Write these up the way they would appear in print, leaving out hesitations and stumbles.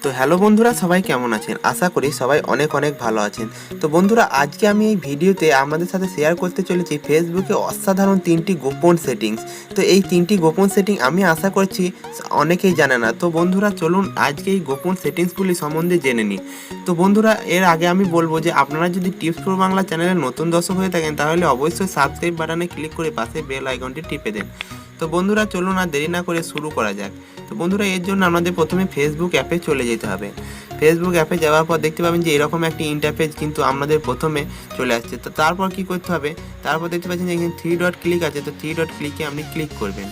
তো হ্যালো বন্ধুরা, সবাই কেমন আছেন? আশা করি সবাই অনেক অনেক ভালো আছেন। তো বন্ধুরা, আজকে আমি এই ভিডিওতে আপনাদের সাথে শেয়ার করতে চলেছি ফেসবুকে অসাধারণ 3টি গোপন সেটিংস। তো এই 3টি গোপন সেটিং আমি আশা করছি অনেকেই জানে না। তো বন্ধুরা, চলুন আজকে এই গোপন সেটিংসগুলি সম্বন্ধে জেনে নিই। তো বন্ধুরা, এর আগে আমি বলবো যে আপনারা যদি টিপস প্রো বাংলা চ্যানেলের নতুন দর্শক হয়ে থাকেন তাহলে অবশ্যই সাবস্ক্রাইব বাটনে ক্লিক করে পাশে বেল আইকনটি টিপে দেন। তো বন্ধুরা, চলুন আর দেরি না করে শুরু করা যাক। তো বন্ধুরা, এর জন্য আমাদের প্রথমে ফেসবুক অ্যাপে চলে যেতে হবে। ফেসবুক অ্যাপে যাওয়ার পর দেখতে পাবেন যে এরকম একটি ইন্টারফেস কিন্তু আমাদের প্রথমে চলে আসছে। তো তারপর কি করতে হবে, তারপর দেখতে পাচ্ছেন যে এখানে 3 ডট ক্লিক আছে। তো 3 ডট ক্লিকে আপনি ক্লিক করবেন।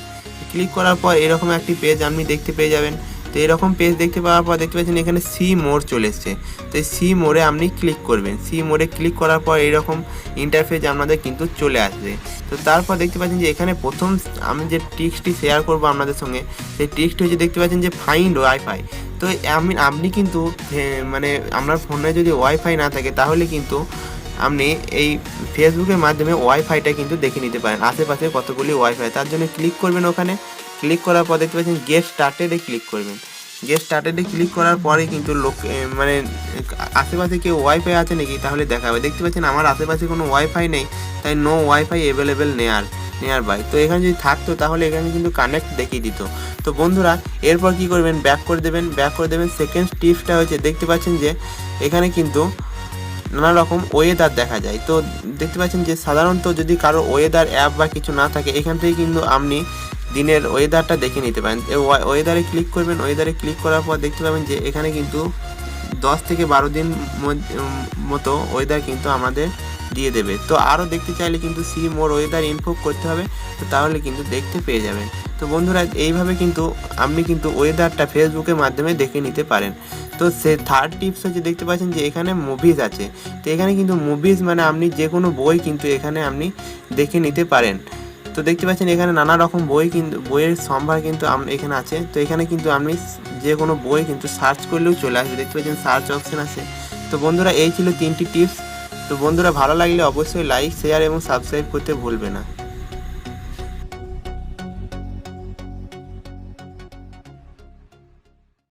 ক্লিক করার পর এরকম একটি পেজ আপনি দেখতে পেয়ে যাবেন। তো এরকম পেজ দেখতে পাওয়ার পর দেখতে পাচ্ছেন এখানে সি মোর চলে এসছে। তো এই সি মোড়ে আপনি ক্লিক করবেন। সি মোড়ে ক্লিক করার পর এরকম ইন্টারফেস আমাদের কিন্তু চলে আসবে। তো তারপর দেখতে পাচ্ছেন যে এখানে প্রথম আমি যে ট্রিক্সটি শেয়ার করবো আপনাদের সঙ্গে, সেই ট্রিক্সটি হচ্ছে দেখতে পাচ্ছেন যে ফাইন্ড ওয়াইফাই। তো আপনি কিন্তু মানে আপনার ফোনে যদি ওয়াইফাই না থাকে তাহলে কিন্তু আপনি এই ফেসবুকের মাধ্যমে ওয়াইফাইটা কিন্তু দেখে নিতে পারেন, আশেপাশে কতগুলি ওয়াইফাই। তার জন্য ক্লিক করবেন ওখানে। ক্লিক করার পর দেখতে পাচ্ছেন গেট স্টার্টেডে ক্লিক করবেন। গেট স্টার্টেডে ক্লিক করার পরে কিন্তু মানে আশেপাশে কেউ ওয়াইফাই আছে নাকি তাহলে দেখাবে। দেখতে পাচ্ছেন আমার আশেপাশে কোনো ওয়াইফাই নেই, তাই নো ওয়াইফাই অ্যাভেলেবেল নেয়ার বাই। তো এখানে যদি থাকতো তাহলে এখানে কিন্তু কানেক্ট দেখিয়ে দিত। তো বন্ধুরা, এরপর কি করবেন, ব্যাক করে দেবেন। সেকেন্ড টিপসটা হচ্ছে দেখতে পাচ্ছেন যে এখানে কিন্তু নানা রকম ওয়েদার দেখা যায়। তো দেখতে পাচ্ছেন যে সাধারণত যদি কারো ওয়েদার অ্যাপ বা কিছু না থাকে এখান থেকে কিন্তু আপনি দিনের ওয়েদারটা দেখে নিতে পারেন। ওয়েদারে ক্লিক করবেন। ওয়েদারে ক্লিক করার পর দেখতে পাবেন যে এখানে কিন্তু 10 থেকে 12 দিন মতো ওয়েদার কিন্তু আমাদের দিয়ে দেবে। তো আরও দেখতে চাইলে কিন্তু সি মোর ওয়েদার ইনফো করতে হবে। তো তাহলে কিন্তু দেখতে পেয়ে যাবেন। তো বন্ধুরা, এইভাবে কিন্তু আপনি কিন্তু ওয়েদারটা ফেসবুকের মাধ্যমে দেখে নিতে পারেন। তো সে থার্ড টিপস হচ্ছে দেখতে পাচ্ছেন যে এখানে মুভিজ আছে। তো এখানে কিন্তু মুভিজ মানে আপনি যে কোনো বই কিন্তু এখানে আপনি দেখে নিতে পারেন। তো দেখতে পাচ্ছেন এখানে নানা রকম বইয়ের সম্ভার কিন্তু এখানে আছে। তো এখানে কিন্তু আপনি যে কোনো বই কিন্তু সার্চ করলেও চলে আসবে। দেখতে পাচ্ছেন সার্চ অপশন আছে। তো বন্ধুরা, এই ছিল 3টি টিপস। তো বন্ধুরা, ভালো লাগলে অবশ্যই লাইক, শেয়ার এবং সাবস্ক্রাইব করতে ভুলবে না।